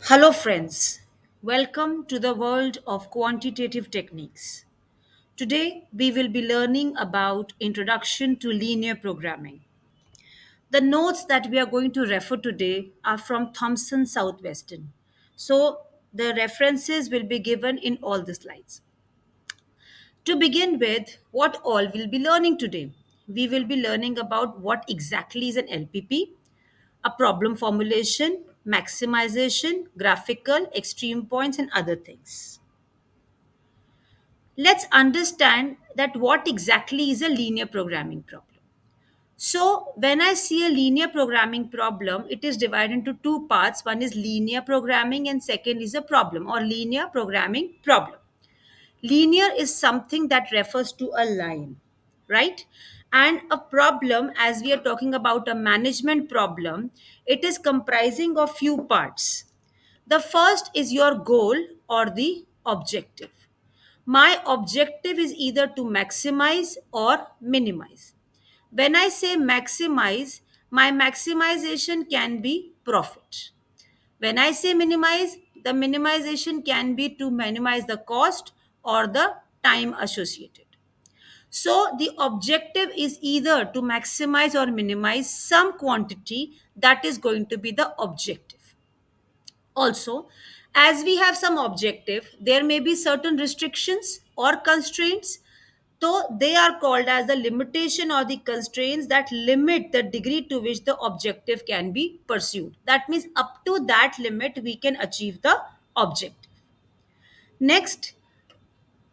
Hello, friends. Welcome to the world of quantitative techniques. Today, we will be learning about Introduction to Linear Programming. The notes that we are going to refer today are from Thomson Southwestern. So, the references will be given in all the slides. To begin with, what all we'll be learning today? We will be learning about what exactly is an LPP, a problem formulation, maximization, graphical, extreme points, and other things. Let's understand that what exactly is a linear programming problem. So, when I see a linear programming problem, it is divided into two parts. One is linear programming, and second is a problem or linear programming problem. Linear is something that refers to a line, right? And a problem, as we are talking about a management problem, it is comprising of few parts. The first is your goal or the objective. My objective is either to maximize or minimize. When I say maximize, my maximization can be profit. When I say minimize, the minimization can be to minimize the cost or the time associated. So the objective is either to maximize or minimize some quantity, that is going to be the objective. Also, as we have some objective, there may be certain restrictions or constraints. So they are called as the limitation or the constraints that limit the degree to which the objective can be pursued. That means up to that limit we can achieve the objective. Next,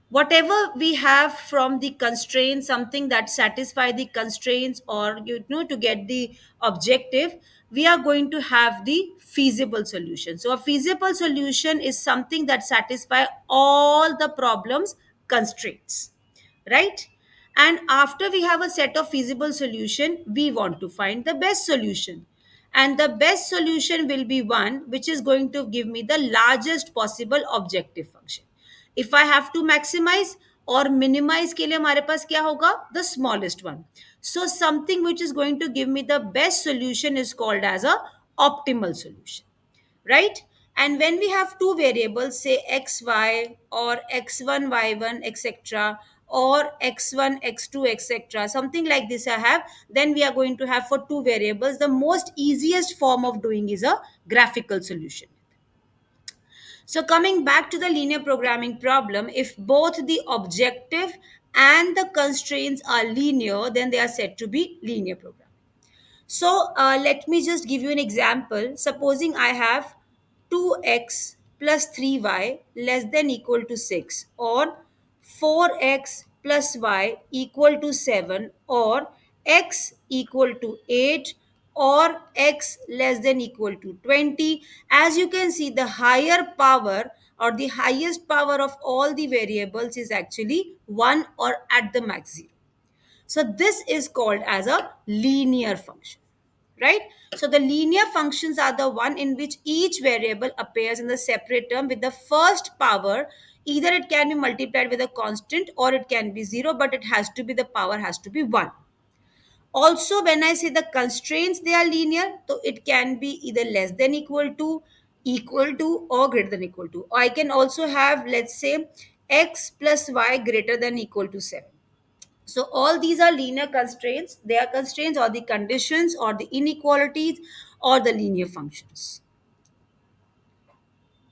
whatever we have from the constraints, something that satisfy the constraints or to get the objective, we are going to have the feasible solution. So a feasible solution is something that satisfy all the problems constraints, right? And after we have a set of feasible solution, we want to find the best solution, and the best solution will be one which is going to give me the largest possible objective function. If I have to maximize or minimize के लिए हमारे पास क्या होगा? The smallest one. So something which is going to give me the best solution is called as a optimal solution, right? And when we have two variables, say xy or x1 y1 etc., or x1 x2 etc., something like this I have, then we are going to have for two variables, the most easiest form of doing is a graphical solution. So, coming back to the linear programming problem, if both the objective and the constraints are linear, then they are said to be linear programming. So, let me just give you an example. Supposing I have 2x plus 3y less than equal to 6, or 4x plus y equal to 7, or x equal to 8, or x less than equal to 20. As you can see, the higher power or the highest power of all the variables is actually 1 or at the max 0. So this is called as a linear function, right? So the linear functions are the one in which each variable appears in the separate term with the first power. Either it can be multiplied with a constant or it can be 0, but it has to be, the power has to be 1. Also, when I say the constraints, they are linear, so it can be either less than equal to, or greater than equal to. Or I can also have, let's say, x plus y greater than equal to 7. So all these are linear constraints. They are constraints or the conditions or the inequalities or the linear functions.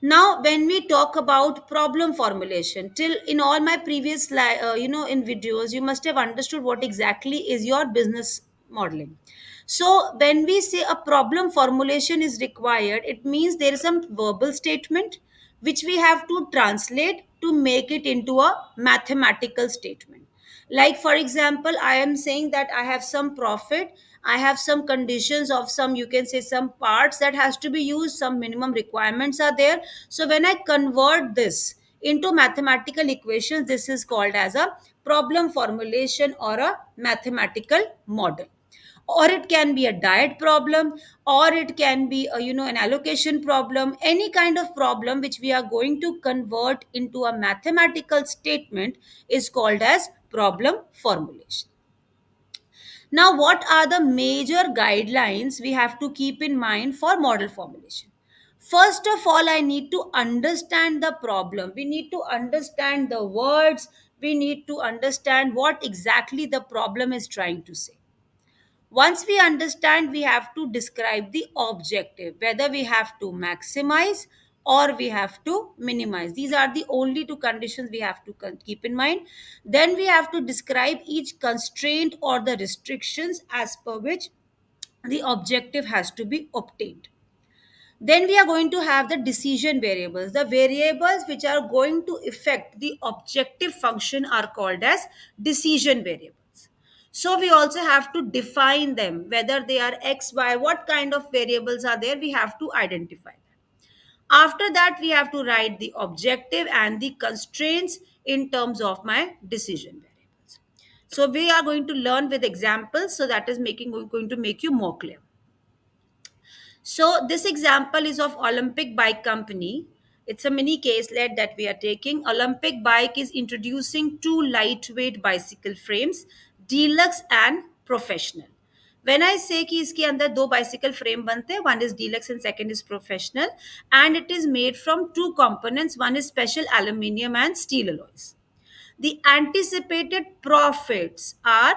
Now, when we talk about problem formulation, till in all my previous, in videos, you must have understood what exactly is your business modeling. So, when we say a problem formulation is required, it means there is some verbal statement which we have to translate to make it into a mathematical statement. Like, for example, I am saying that I have some profit, I have some conditions of some, you can say, some parts that has to be used, some minimum requirements are there. So when I convert this into mathematical equations, this is called as a problem formulation or a mathematical model. Or it can be a diet problem, or it can be a, an allocation problem, any kind of problem which we are going to convert into a mathematical statement is called as problem formulation. Now, what are the major guidelines we have to keep in mind for model formulation? First of all, I need to understand the problem. We need to understand the words. We need to understand what exactly the problem is trying to say. Once we understand, we have to describe the objective, whether we have to maximize or we have to minimize. These are the only two conditions we have to keep in mind. Then we have to describe each constraint or the restrictions as per which the objective has to be obtained. Then we are going to have the decision variables. The variables which are going to affect the objective function are called as decision variables. So we also have to define them, whether they are x, y, what kind of variables are there, we have to identify them. After that, we have to write the objective and the constraints in terms of my decision variables. So we are going to learn with examples, so that is making going to make you more clear. So this example is of Olympic Bike Company. It's a mini case lead that we are taking. Olympic Bike is introducing two lightweight bicycle frames, deluxe and professional. When I say कि इसके अंदर दो bicycle frame बनते हैं, one is deluxe and second is professional, and it is made from two components. One is special aluminium and steel alloys. The anticipated profits are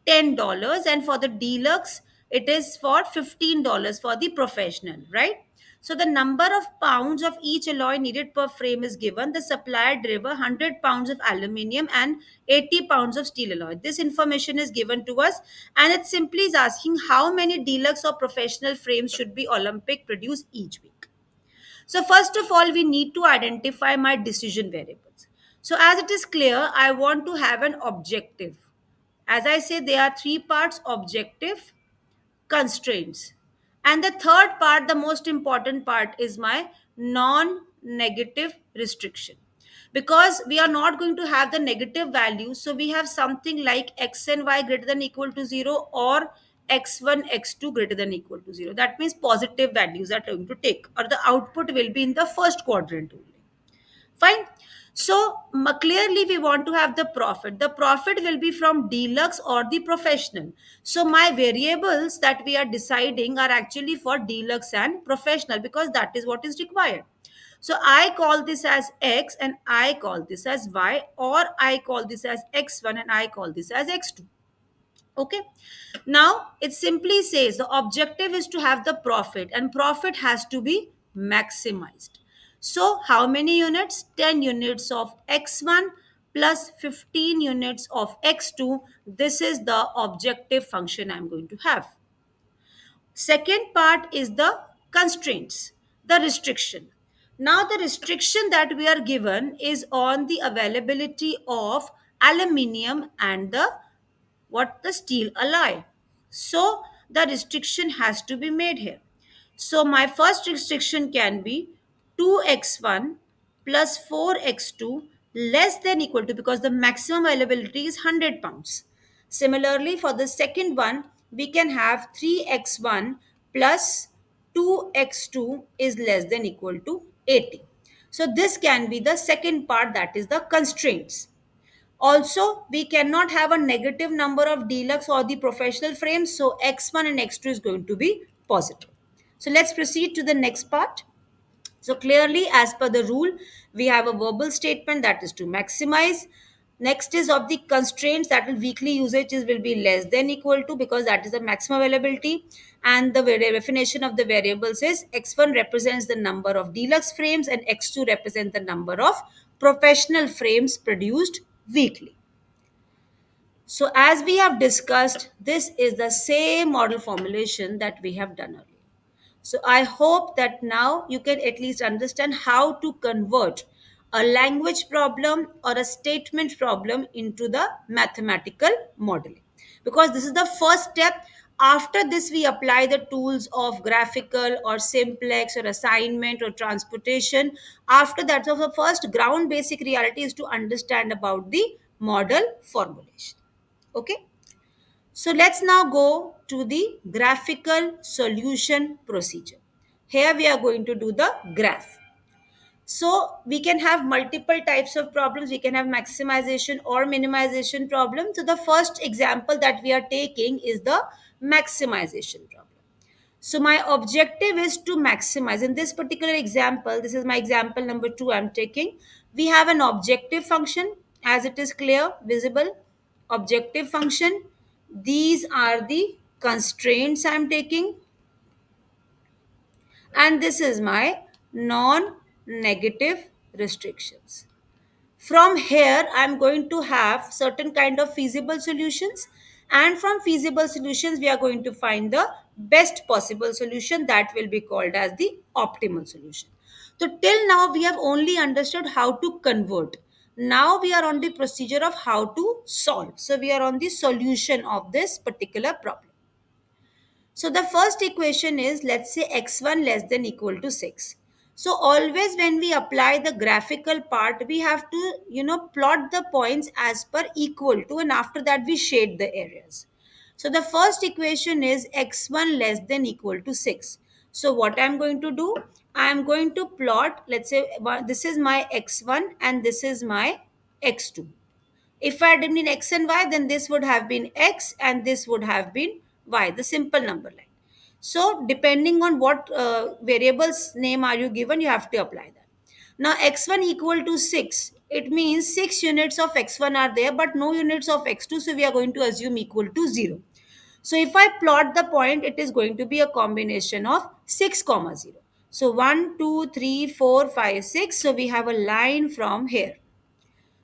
$10, and for the deluxe it is for $15 for the professional, right? So the number of pounds of each alloy needed per frame is given. The supplier deliver 100 pounds of aluminium and 80 pounds of steel alloy. This information is given to us, and it simply is asking how many deluxe or professional frames should be Olympic produce each week. So first of all, we need to identify my decision variables. So as it is clear, I want to have an objective. As I say, there are three parts: objective, constraints. And the third part, the most important part, is my non negative restriction. Because we are not going to have the negative value, so we have something like x and y greater than equal to 0, or x1, x2 greater than equal to 0. That means positive values are going to take, or the output will be in the first quadrant only. Fine. So clearly we want to have the profit. The profit will be from deluxe or the professional. So my variables that we are deciding are actually for deluxe and professional, because that is what is required. So I call this as x and I call this as y, or I call this as x1 and I call this as x2. Okay. Now it simply says the objective is to have the profit, and profit has to be maximized. So how many units? 10 units of x1 plus 15 units of x2. This is the objective function I'm going to have. Second part is the constraints, the restriction. Now, the restriction that we are given is on the availability of aluminium and the steel alloy. So the restriction has to be made here. So my first restriction can be 2x1 plus 4x2 less than equal to, because the maximum availability is 100 pounds. Similarly, for the second one, we can have 3x1 plus 2x2 is less than equal to 80. So this can be the second part, that is the constraints. Also, we cannot have a negative number of deluxe or the professional frames, so x1 and x2 is going to be positive. So let's proceed to the next part. So clearly, as per the rule, we have a verbal statement that is to maximize. Next is of the constraints, that will weekly usages will be less than equal to, because that is the maximum availability. And the definition of the variables is x1 represents the number of deluxe frames and x2 represents the number of professional frames produced weekly. So as we have discussed, this is the same model formulation that we have done earlier. So I hope that now you can at least understand how to convert a language problem or a statement problem into the mathematical modeling. Because this is the first step. After this, we apply the tools of graphical or simplex or assignment or transportation. After that, so the first ground basic reality is to understand about the model formulation. Okay. So let's now go to the graphical solution procedure. Here we are going to do the graph. So we can have multiple types of problems. We can have maximization or minimization problem. So the first example that we are taking is the maximization problem. So my objective is to maximize. In this particular example, this is my example number 2 I'm taking. We have an objective function, as it is clear, visible. Objective function. These are the constraints I'm taking. And this is my non-negative restrictions. From here I'm going to have certain kind of feasible solutions, and from feasible solutions we are going to find the best possible solution that will be called as the optimal solution. So till now we have only understood how to convert. Now we are on the procedure of how to solve. So we are on the solution of this particular problem. So the first equation is, let's say x1 less than equal to 6. So always when we apply the graphical part, we have to, plot the points as per equal to, and after that we shade the areas. So the first equation is x1 less than equal to 6. So what I'm going to do, I'm going to plot, let's say this is my x1 and this is my x2. If I had been x and y, then this would have been x and this would have been y, the simple number line. So, depending on what variables name are you given, you have to apply that. Now, x1 equal to 6, it means 6 units of x1 are there, but no units of x2, so we are going to assume equal to 0. So, if I plot the point, it is going to be a combination of 6 comma 0. So, 1, 2, 3, 4, 5, 6. So, we have a line from here.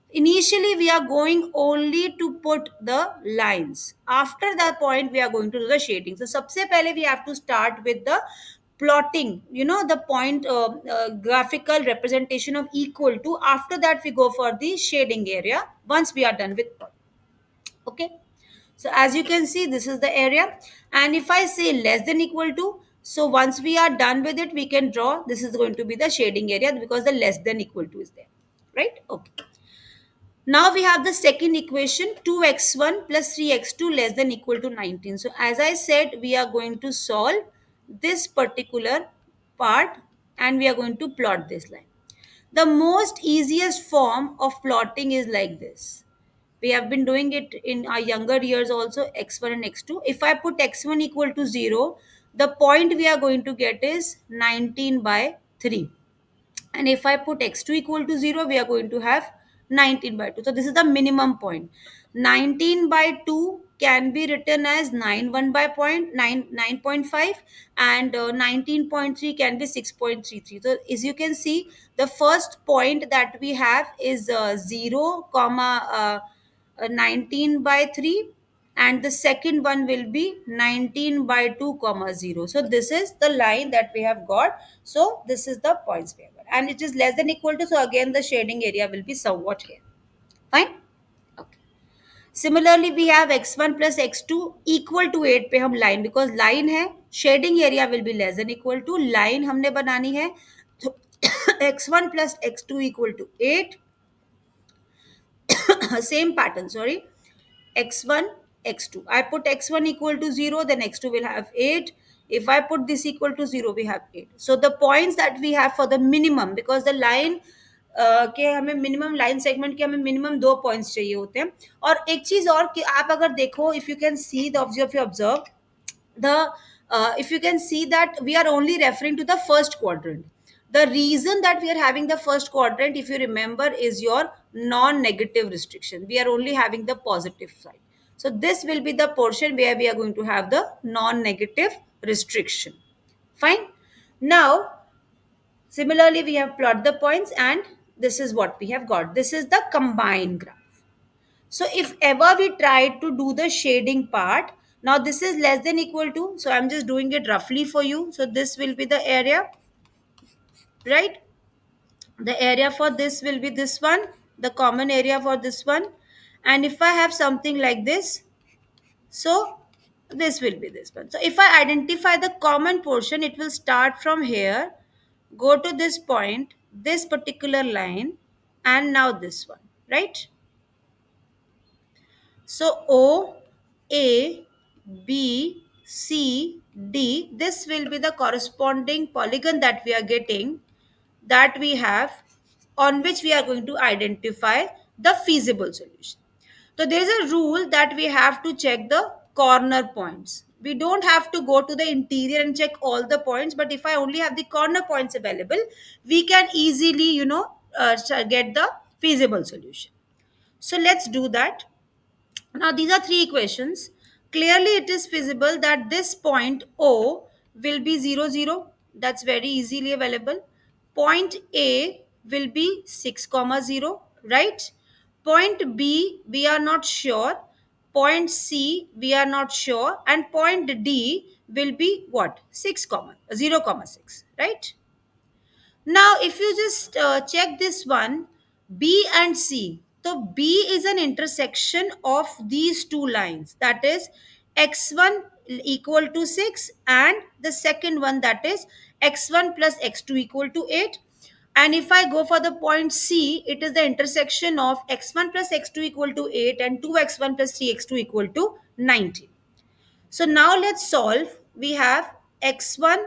Initially we are going only to put the lines. After that point we are going to do the shading. So सबसे पहले we have to start with the plotting, the point graphical representation of equal to. After that we go for the shading area once we are done with plot. Okay, so as you can see, this is the area, and if I say less than equal to, so once we are done with it, we can draw. This is going to be the shading area because the less than equal to is there, right? Okay. Now we have the second equation, 2x1 plus 3x2 less than equal to 19. So as I said, we are going to solve this particular part and we are going to plot this line. The most easiest form of plotting is like this. We have been doing it in our younger years also, x1 and x2. If I put x1 equal to 0, the point we are going to get is 19 by 3. And if I put x2 equal to 0, we are going to have 19 by 2. So this is the minimum point. 19 by 2 can be written as 91 by 9.5, and 19.3 can be 6.33. So as you can see, the first point that we have is 0 comma 19 by 3, and the second one will be 19 by 2 comma 0. So this is the line that we have got. So this is the points we have got, and it is less than equal to, so again the shading area will be somewhat here. Fine. Okay. Similarly we have x1 plus x2 equal to 8 पे हम line, because line है, shading area will be less than equal to, line हमने बनानी है, तो x1 plus x2 equal to 8. Same pattern, sorry, x1 x2. I put x1 equal to 0, then x2 will have 8. If I put this equal to 0, we have 8. So the points that we have for the minimum, because the line के हमें minimum line segment के हमें minimum 2 points चाहिए होते हैं. और एक चीज और कि आप अगर देखो, if you can see the observe the if you can see that we are only referring to the first quadrant. The reason that we are having the first quadrant, if you remember, is your non-negative restriction. We are only having the positive side. So this will be the portion where we are going to have the non-negative restriction. Fine. Now similarly we have plot the points, and this is what we have got. This is the combined graph. So if ever we try to do the shading part, now this is less than equal to, so I'm just doing it roughly for you. So this will be the area, right? The area for this will be this one, the common area for this one. And if I have something like this, so this will be this one. So if I identify the common portion, it will start from here, go to this point, this particular line, and now this one, right? So O, A, B, C, D, this will be the corresponding polygon that we are getting, that we have, on which we are going to identify the feasible solution. So there is a rule that we have to check the corner points. We don't have to go to the interior and check all the points, but if I only have the corner points available, we can easily, get the feasible solution. So let's do that. Now, these are three equations. Clearly, it is feasible that this point O will be 0, 0. That's very easily available. Point A will be 6, comma 0, right? Point B, we are not sure. Point C, we are not sure. And point D will be what? 6, comma 0, comma 6, right? Now, if you just check this one, B and C. So, B is an intersection of these two lines. That is x1 equal to 6 and the second one, that is x1 plus x2 equal to 8. And if I go for the point C, it is the intersection of x1 plus x2 equal to 8 and 2x1 plus 3x2 equal to 19. So now let's solve. We have x1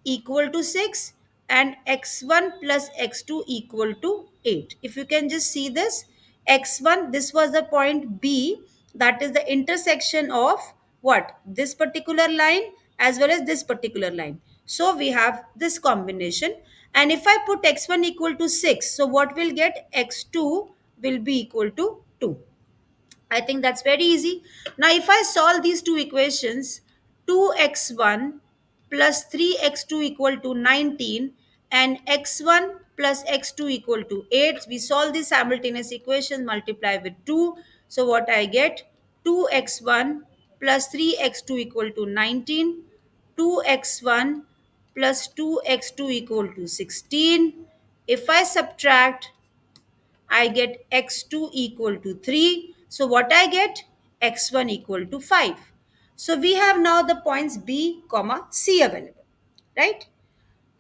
equal to 6 and x1 plus x2 equal to 8. If you can just see this, x1, this was the point B, that is the intersection of what? This particular line as well as this particular line. So we have this combination. And if I put x1 equal to 6, so what we'll get? X2 will be equal to 2. I think that's very easy. Now, if I solve these two equations, 2x1 plus 3x2 equal to 19 and x1 plus x2 equal to 8, we solve these simultaneous equations, multiply with 2. So, what I get? 2x1 plus 3x2 equal to 19, 2x1 plus 2x2 equal to 16. If I subtract, I get x2 equal to 3. So what I get? X1 equal to 5. So we have now the points B, comma C available, right?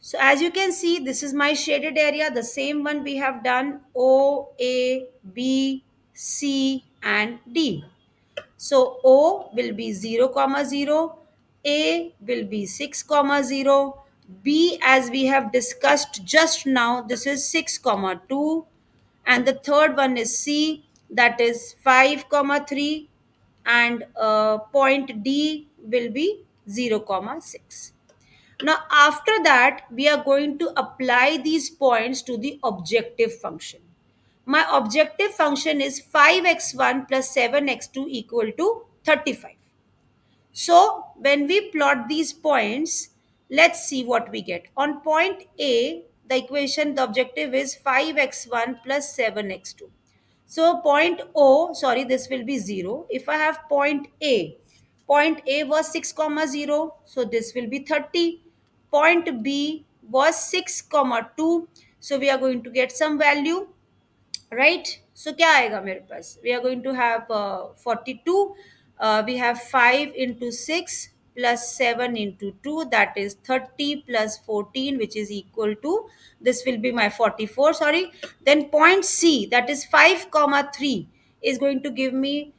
So as you can see, this is my shaded area, the same one we have done O, A, B, C and D. So O will be 0, comma 0, A will be 6, comma 0, B, as we have discussed just now, this is 6, comma 2, and the third one is C, that is 5, comma 3, and point D will be 0, comma 6. Now, after that, we are going to apply these points to the objective function. My objective function is 5x1 plus 7x2 equal to 35. So, when we plot these points, let's see what we get. On point A, the equation, the objective is 5x1 plus 7x2. So, point O, sorry, this will be 0. If I have point A was 6, comma 0, so this will be 30. Point B was 6, comma 2, so we are going to get some value, right so क्या आएगा मेरे पास we are going to have 42 we have 5 into 6 plus 7 into 2, that is 30 plus 14, which is equal to, this will be my 44, sorry. Then point C, that is 5 comma 3, is going to give me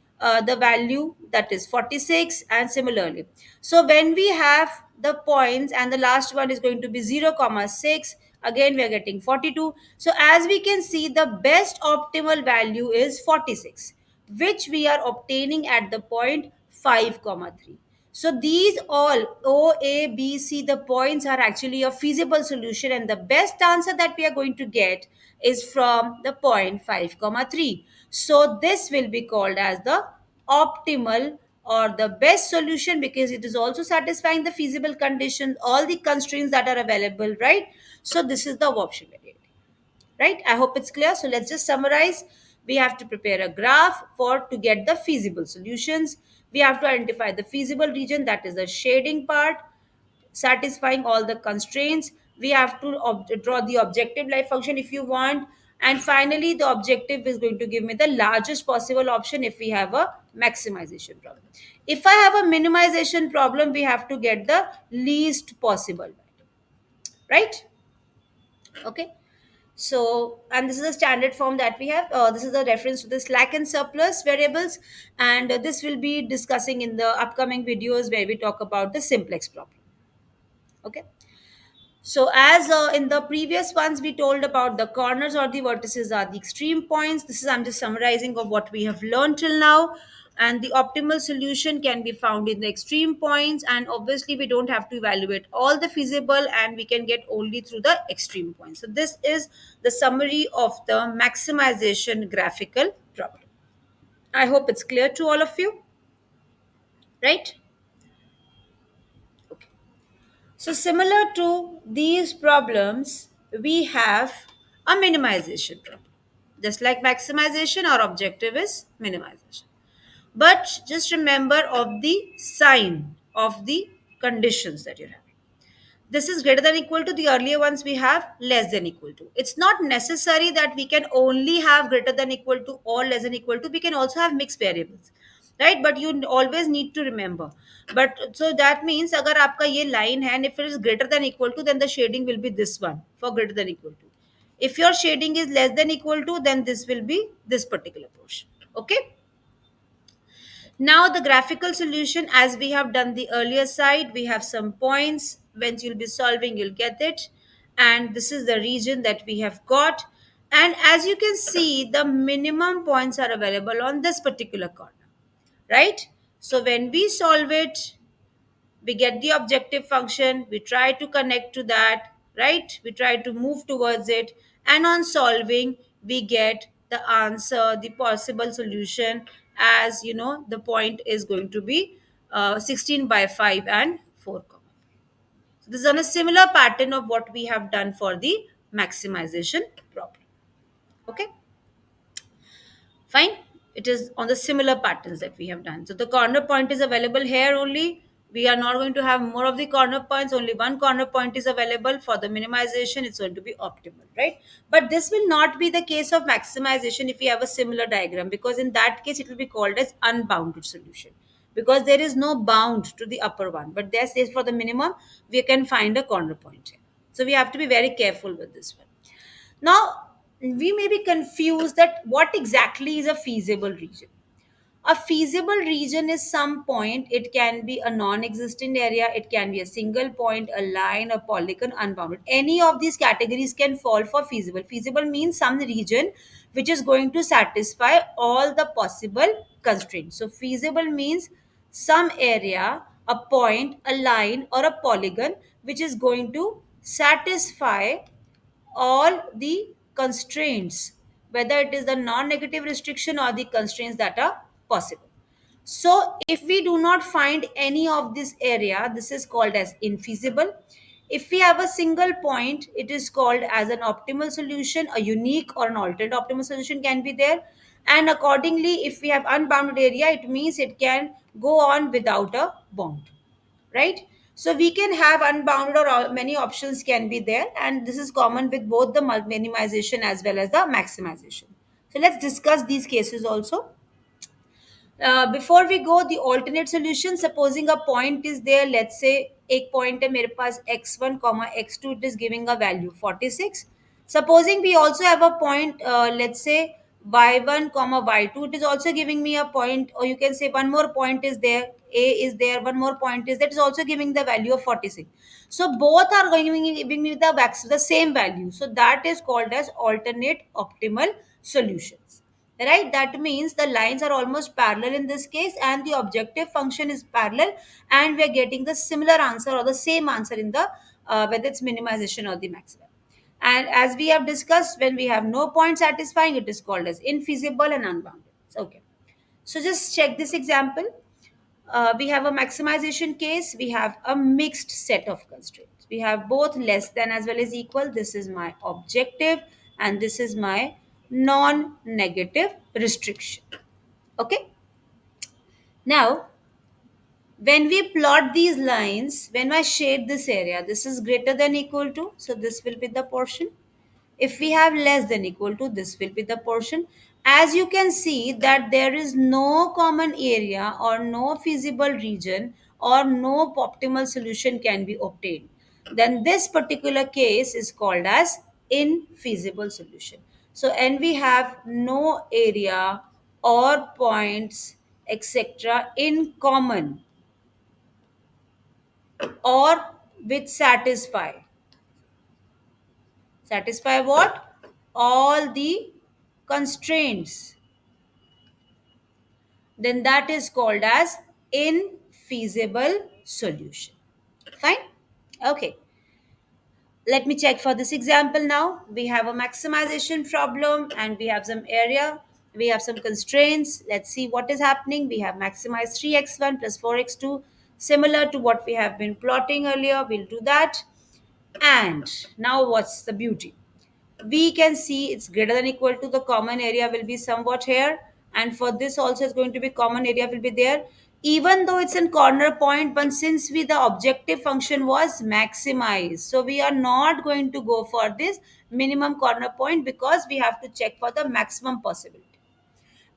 the value, that is 46, and similarly. So when we have the points and the last one is going to be 0 comma 6, again we are getting 42. So as we can see, the best optimal value is 46, which we are obtaining at the point 5 comma 3. So these all O, A, B, C, the points are actually a feasible solution, and the best answer that we are going to get is from the point 5 comma 3. So this will be called as the optimal or the best solution, because it is also satisfying the feasible condition, all the constraints that are available, right? So this is the option variety, right? I hope it's clear. So let's just summarize. We have to prepare a graph for to get the feasible solutions. We have to identify the feasible region, that is the shading part, satisfying all the constraints. We have to draw the objective life function if you want. And finally, the objective is going to give me the largest possible option if we have a maximization problem. If I have a minimization problem, we have to get the least possible, right? Okay. So, and this is a standard form that we have. This is a reference to the slack and surplus variables. And this will be discussing in the upcoming videos where we talk about the simplex problem. Okay. So, as in the previous ones, we told about the corners or the vertices are the extreme points. This is, I'm just summarizing of what we have learned till now. And the optimal solution can be found in the extreme points. And obviously, we don't have to evaluate all the feasible, and we can get only through the extreme points. So, this is the summary of the maximization graphical problem. I hope it's clear to all of you, right? Okay. So, similar to these problems, we have a minimization problem. Just like maximization, our objective is minimization. But just remember of the sign of the conditions that you have. This is greater than equal to, the earlier ones we have less than equal to. It's not necessary that we can only have greater than equal to or less than equal to. We can also have mixed variables, right? But you always need to remember. But so that means agar aapka ye line hai, and if it is greater than equal to, then the shading will be this one for greater than equal to. If your shading is less than equal to, then this will be this particular portion. Okay. Now the graphical solution, as we have done the earlier side, we have some points. Once you'll be solving, you'll get it. And this is the region that we have got. And as you can see, the minimum points are available on this particular corner, right? So when we solve it, we get the objective function, we try to connect to that, right? We try to move towards it, and on solving we get the answer, the possible solution. As you know, the point is going to be 16 by 5 and 4 comma. So this is on a similar pattern of what we have done for the maximization problem. Okay. Fine. It is on the similar patterns that we have done. So the corner point is available here only. We are not going to have more of the corner points. Only one corner point is available. For the minimization, it's going to be optimal, right? But this will not be the case of maximization if we have a similar diagram, because in that case, it will be called as unbounded solution, because there is no bound to the upper one. But there says for the minimum, we can find a corner point here. So we have to be very careful with this one. Now, we may be confused that what exactly is a feasible region. A feasible region is some point. It can be a non-existent area. It can be a single point, a line, a polygon, unbounded. Any of these categories can fall for feasible. Feasible means some region which is going to satisfy all the possible constraints. So feasible means some area, a point, a line, or a polygon which is going to satisfy all the constraints, whether it is the non-negative restriction or the constraints that are possible. So if we do not find any of this area, this is called as infeasible. If we have a single point, it is called as an optimal solution. A unique or an alternate optimal solution can be there. And accordingly, if we have unbounded area, it means it can go on without a bound, right? So we can have unbounded or many options can be there, and this is common with both the minimization as well as the maximization. So let's discuss these cases also. Before we go, the alternate solution, supposing a point is there, let's say एक point है मेरे पास x1 comma x2, it is giving a value 46. Supposing we also have a point, let's say y1 comma y2, it is also giving me a point, or you can say one more point is there, a is there, one more point is that is also giving the value of 46. So both are going to giving me the same value, so that is called as alternate optimal solutions, right? That means the lines are almost parallel in this case, and the objective function is parallel, and we are getting the similar answer or the same answer in the whether it's minimization or the maximum. And as we have discussed, when we have no point satisfying, it is called as infeasible and unbounded. Okay, so just check this example. We have a maximization case, we have a mixed set of constraints. We have both less than as well as equal. This is my objective, and this is my non negative restriction. Okay. Now, when we plot these lines, when I shade this area, this is greater than equal to, so this will be the portion. If we have less than equal to, this will be the portion. As you can see that there is no common area or no feasible region or no optimal solution can be obtained, then this particular case is called as infeasible solution. So and we have no area or points etc in common or which satisfy. Satisfy what? All the constraints. Then that is called as infeasible solution. Fine? Okay. Let me check for this example now. We have a maximization problem and we have some area. We have some constraints. Let's see what is happening. We have maximized 3x1 plus 4x2, similar to what we have been plotting earlier. We'll do that. And now what's the beauty? We can see it's greater than equal to the common area will be somewhat here, and for this also is going to be common area will be there, even though it's in corner point. But since we the objective function was maximize, so we are not going to go for this minimum corner point because we have to check for the maximum possibility.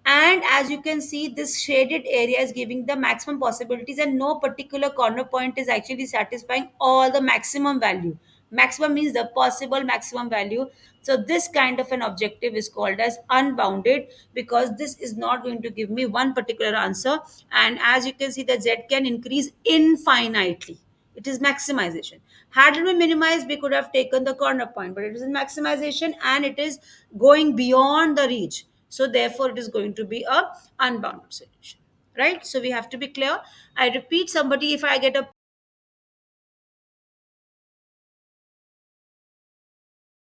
And as you can see, this shaded area is giving the maximum possibilities, and no particular corner point is actually satisfying all the maximum value. Maximum means the possible maximum value. So this kind of an objective is called as unbounded, because this is not going to give me one particular answer. And as you can see, the z can increase infinitely. It is maximization. Had it been minimized, we could have taken the corner point, but it is in maximization and it is going beyond the reach. So therefore, it is going to be a unbounded solution, right? So we have to be clear. I repeat, somebody, if I get a